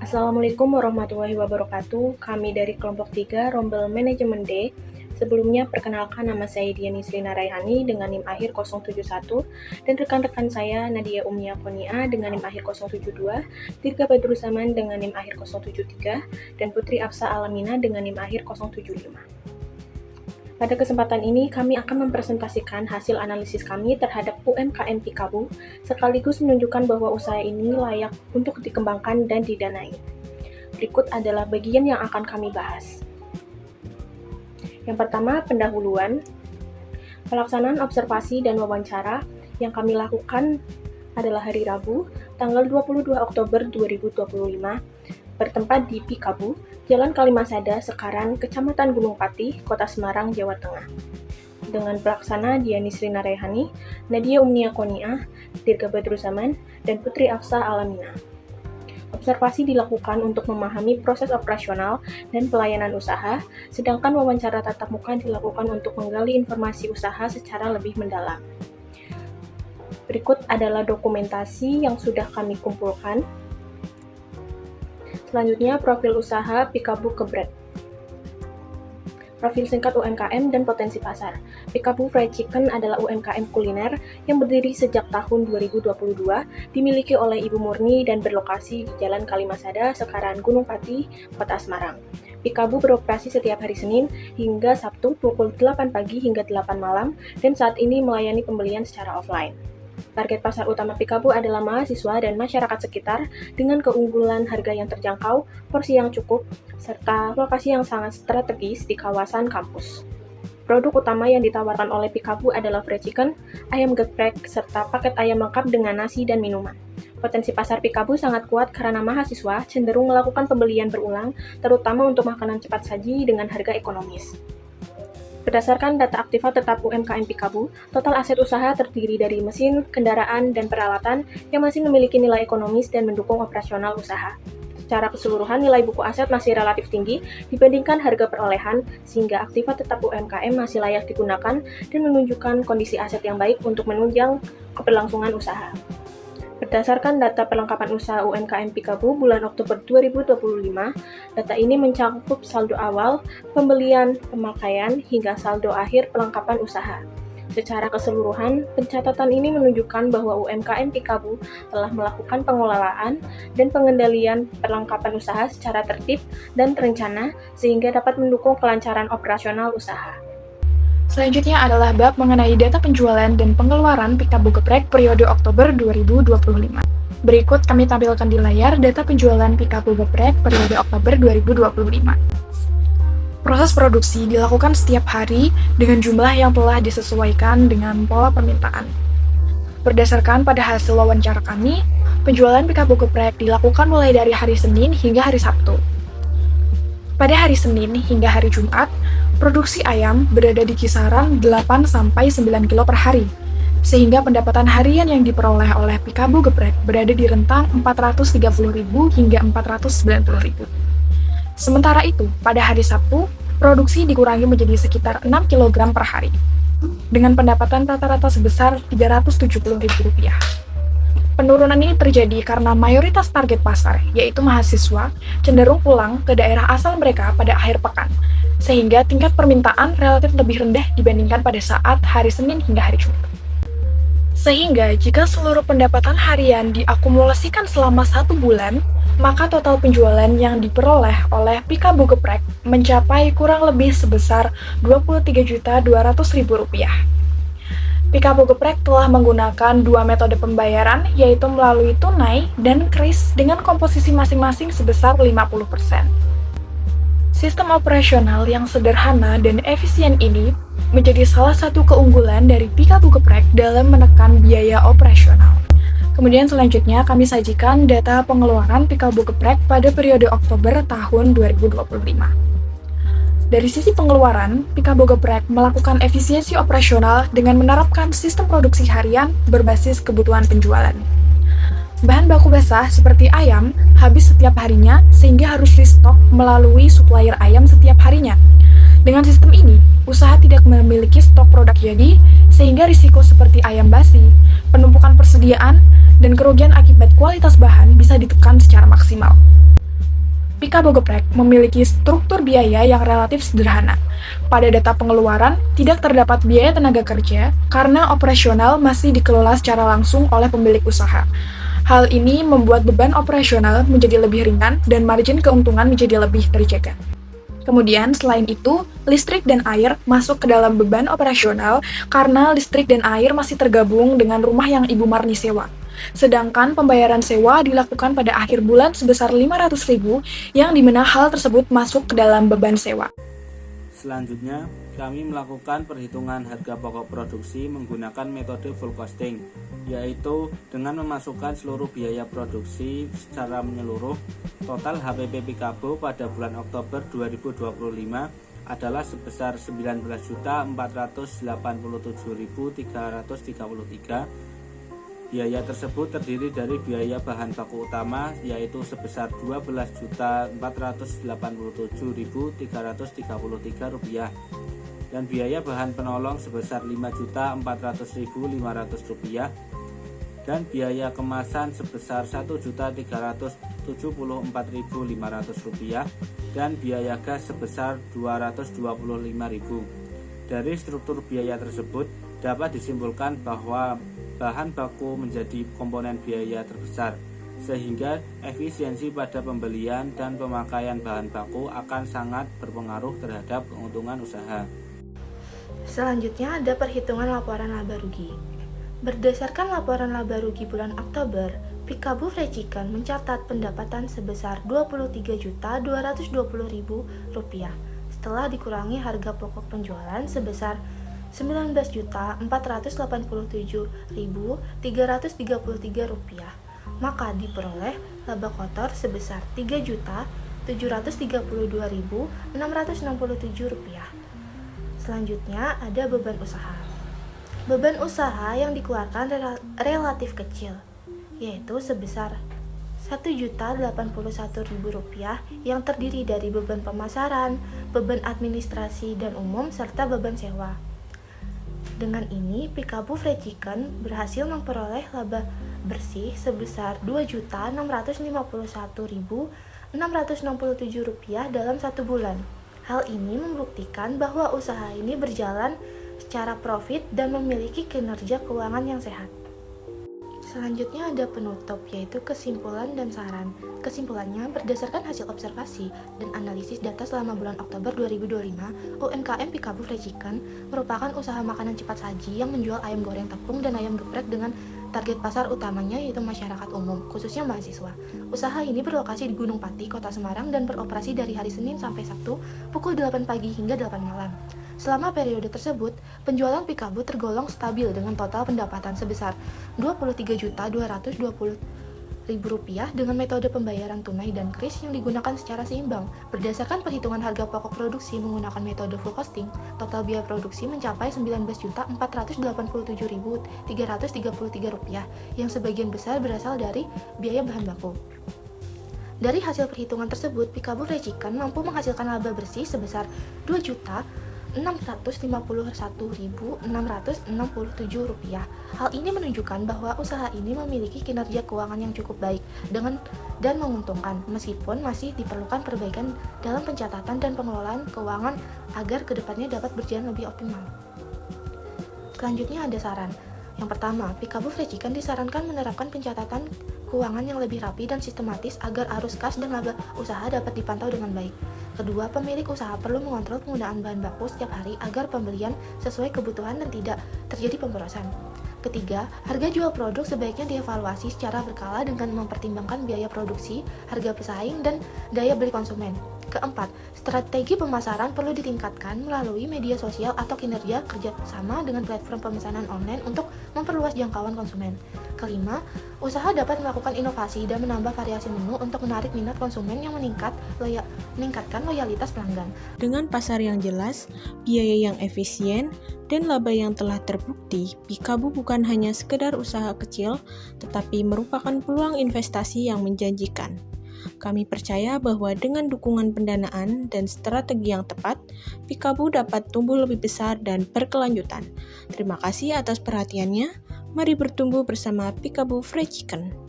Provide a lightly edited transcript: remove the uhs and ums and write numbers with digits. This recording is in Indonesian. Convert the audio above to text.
Assalamualaikum warahmatullahi wabarakatuh. Kami dari kelompok 3 Rombel Manajemen D. Sebelumnya perkenalkan nama saya Diani Srina Raihani dengan NIM akhir 071 dan rekan-rekan saya Nadia Umnia Konia dengan NIM akhir 072, Dirga Badruzzaman dengan NIM akhir 073, dan Putri Afsa Alamina dengan NIM akhir 075. Pada kesempatan ini, kami akan mempresentasikan hasil analisis kami terhadap UMKM Pikabu, sekaligus menunjukkan bahwa usaha ini layak untuk dikembangkan dan didanai. Berikut adalah bagian yang akan kami bahas. Yang pertama, pendahuluan. Pelaksanaan observasi dan wawancara yang kami lakukan adalah hari Rabu, tanggal 22 Oktober 2025, bertempat di Pikabu, Jalan Kalimasada, Sekaran, Kecamatan Gunung Pati, Kota Semarang, Jawa Tengah. Dengan pelaksana Diani Srina Raihani, Nadia Umnia Konia, Dirga Badruzzaman, dan Putri Afsa Alamina. Observasi dilakukan untuk memahami proses operasional dan pelayanan usaha, sedangkan wawancara tatap muka dilakukan untuk menggali informasi usaha secara lebih mendalam. Berikut adalah dokumentasi yang sudah kami kumpulkan. Selanjutnya, profil usaha Pikabu Geprek. Profil singkat UMKM dan potensi pasar. Pikabu Fried Chicken adalah UMKM kuliner yang berdiri sejak tahun 2022, dimiliki oleh Ibu Murni dan berlokasi di Jalan Kalimasada, Sekaran Gunung Pati, Kota Semarang. Pikabu beroperasi setiap hari Senin hingga Sabtu pukul 8 pagi hingga 8 malam dan saat ini melayani pembelian secara offline. Target pasar utama Pikabu adalah mahasiswa dan masyarakat sekitar dengan keunggulan harga yang terjangkau, porsi yang cukup, serta lokasi yang sangat strategis di kawasan kampus. Produk utama yang ditawarkan oleh Pikabu adalah fried chicken, ayam geprek, serta paket ayam lengkap dengan nasi dan minuman. Potensi pasar Pikabu sangat kuat karena mahasiswa cenderung melakukan pembelian berulang, terutama untuk makanan cepat saji dengan harga ekonomis. Berdasarkan data aktiva tetap UMKM Pikabu, total aset usaha terdiri dari mesin, kendaraan, dan peralatan yang masih memiliki nilai ekonomis dan mendukung operasional usaha. Secara keseluruhan, nilai buku aset masih relatif tinggi dibandingkan harga perolehan, sehingga aktiva tetap UMKM masih layak digunakan dan menunjukkan kondisi aset yang baik untuk menunjang keberlangsungan usaha. Berdasarkan data perlengkapan usaha UMKM Pikabu bulan Oktober 2025, data ini mencakup saldo awal, pembelian, pemakaian, hingga saldo akhir perlengkapan usaha. Secara keseluruhan, pencatatan ini menunjukkan bahwa UMKM Pikabu telah melakukan pengelolaan dan pengendalian perlengkapan usaha secara tertib dan terencana sehingga dapat mendukung kelancaran operasional usaha. Selanjutnya adalah bab mengenai data penjualan dan pengeluaran Pikabu Geprek periode Oktober 2025. Berikut kami tampilkan di layar data penjualan Pikabu Geprek periode Oktober 2025. Proses produksi dilakukan setiap hari dengan jumlah yang telah disesuaikan dengan pola permintaan. Berdasarkan pada hasil wawancara kami, penjualan Pikabu Geprek dilakukan mulai dari hari Senin hingga hari Sabtu. Pada hari Senin hingga hari Jumat, produksi ayam berada di kisaran 8-9 kilo per hari, sehingga pendapatan harian yang diperoleh oleh Pikabu Geprek berada di rentang 430.000 hingga 490.000. Sementara itu, pada hari Sabtu, produksi dikurangi menjadi sekitar 6 kg per hari, dengan pendapatan rata-rata sebesar Rp370.000. Penurunan ini terjadi karena mayoritas target pasar, yaitu mahasiswa, cenderung pulang ke daerah asal mereka pada akhir pekan, sehingga tingkat permintaan relatif lebih rendah dibandingkan pada saat hari Senin hingga hari Jumat. Sehingga jika seluruh pendapatan harian diakumulasikan selama 1 bulan, maka total penjualan yang diperoleh oleh Pikabu Geprek mencapai kurang lebih sebesar Rp23.200.000. Pikabu Geprek telah menggunakan 2 metode pembayaran, yaitu melalui tunai dan kris dengan komposisi masing-masing sebesar 50%. Sistem operasional yang sederhana dan efisien ini menjadi salah satu keunggulan dari Pikabu Geprek dalam menekan biaya operasional. Kemudian selanjutnya kami sajikan data pengeluaran Pikabu Geprek pada periode Oktober tahun 2025. Dari sisi pengeluaran, Pikabu Geprek melakukan efisiensi operasional dengan menerapkan sistem produksi harian berbasis kebutuhan penjualan. Bahan baku basah seperti ayam habis setiap harinya sehingga harus restock melalui supplier ayam setiap harinya. Dengan sistem ini, usaha tidak memiliki stok produk jadi sehingga risiko seperti ayam basi, penumpukan persediaan, dan kerugian akibat kualitas bahan bisa ditekan secara maksimal. Pikabu Geprek memiliki struktur biaya yang relatif sederhana. Pada data pengeluaran, tidak terdapat biaya tenaga kerja karena operasional masih dikelola secara langsung oleh pemilik usaha. Hal ini membuat beban operasional menjadi lebih ringan dan margin keuntungan menjadi lebih terjaga. Kemudian, selain itu, listrik dan air masuk ke dalam beban operasional karena listrik dan air masih tergabung dengan rumah yang Ibu Marni sewa. Sedangkan pembayaran sewa dilakukan pada akhir bulan sebesar 500.000 yang dimana hal tersebut masuk ke dalam beban sewa. Selanjutnya, kami melakukan perhitungan harga pokok produksi menggunakan metode full costing, yaitu dengan memasukkan seluruh biaya produksi secara menyeluruh. Total HPP Pikabu pada bulan Oktober 2025 adalah sebesar 19.487.333. Biaya tersebut terdiri dari biaya bahan baku utama yaitu sebesar Rp12.487.333 dan biaya bahan penolong sebesar Rp5.400.500 dan biaya kemasan sebesar Rp1.374.500 dan biaya gas sebesar Rp225.000. Dari struktur biaya tersebut dapat disimpulkan bahwa bahan baku menjadi komponen biaya terbesar, sehingga efisiensi pada pembelian dan pemakaian bahan baku akan sangat berpengaruh terhadap keuntungan usaha. Selanjutnya ada perhitungan laporan laba rugi. Berdasarkan laporan laba rugi bulan Oktober, Pikabu Fried Chicken mencatat pendapatan sebesar Rp23.220.000 setelah dikurangi harga pokok penjualan sebesar Rp19.487.333, maka diperoleh laba kotor sebesar Rp3.732.667. Selanjutnya ada beban usaha. Beban usaha yang dikeluarkan relatif kecil, yaitu sebesar Rp1.081.000 yang terdiri dari beban pemasaran, beban administrasi dan umum, serta beban sewa. Dengan ini, Pikabu Fried Chicken berhasil memperoleh laba bersih sebesar Rp2.651.667 dalam satu bulan. Hal ini membuktikan bahwa usaha ini berjalan secara profit dan memiliki kinerja keuangan yang sehat. Selanjutnya ada penutup, yaitu kesimpulan dan saran. Kesimpulannya, berdasarkan hasil observasi dan analisis data selama bulan Oktober 2025, UMKM Pikabu Fried Chicken merupakan usaha makanan cepat saji yang menjual ayam goreng tepung dan ayam geprek dengan target pasar utamanya yaitu masyarakat umum, khususnya mahasiswa. Usaha ini berlokasi di Gunung Pati, Kota Semarang dan beroperasi dari hari Senin sampai Sabtu pukul 8 pagi hingga 8 malam. Selama periode tersebut, penjualan Pikabu tergolong stabil dengan total pendapatan sebesar Rp23.220.000 dengan metode pembayaran tunai dan kris yang digunakan secara seimbang. Berdasarkan perhitungan harga pokok produksi menggunakan metode full costing, total biaya produksi mencapai Rp19.487.333 yang sebagian besar berasal dari biaya bahan baku. Dari hasil perhitungan tersebut, Pikabu Fried Chicken mampu menghasilkan laba bersih sebesar Rp2.651.667. Hal ini menunjukkan bahwa usaha ini memiliki kinerja keuangan yang cukup baik dan menguntungkan, meskipun masih diperlukan perbaikan dalam pencatatan dan pengelolaan keuangan agar kedepannya dapat berjalan lebih optimal. Selanjutnya ada saran. Yang pertama, Pikabu Fried Chicken disarankan menerapkan pencatatan keuangan yang lebih rapi dan sistematis agar arus kas dan laba usaha dapat dipantau dengan baik. Kedua, pemilik usaha perlu mengontrol penggunaan bahan baku setiap hari agar pembelian sesuai kebutuhan dan tidak terjadi pemborosan. Ketiga, harga jual produk sebaiknya dievaluasi secara berkala dengan mempertimbangkan biaya produksi, harga pesaing, dan daya beli konsumen. Keempat, strategi pemasaran perlu ditingkatkan melalui media sosial atau kinerja kerjasama dengan platform pemesanan online untuk memperluas jangkauan konsumen. Kelima, usaha dapat melakukan inovasi dan menambah variasi menu untuk menarik minat konsumen yang meningkatkan loyalitas pelanggan. Dengan pasar yang jelas, biaya yang efisien, dan laba yang telah terbukti, Pikabu bukan hanya sekedar usaha kecil, tetapi merupakan peluang investasi yang menjanjikan. Kami percaya bahwa dengan dukungan pendanaan dan strategi yang tepat, Pikabu dapat tumbuh lebih besar dan berkelanjutan. Terima kasih atas perhatiannya. Mari bertumbuh bersama Pikabu Fried Chicken.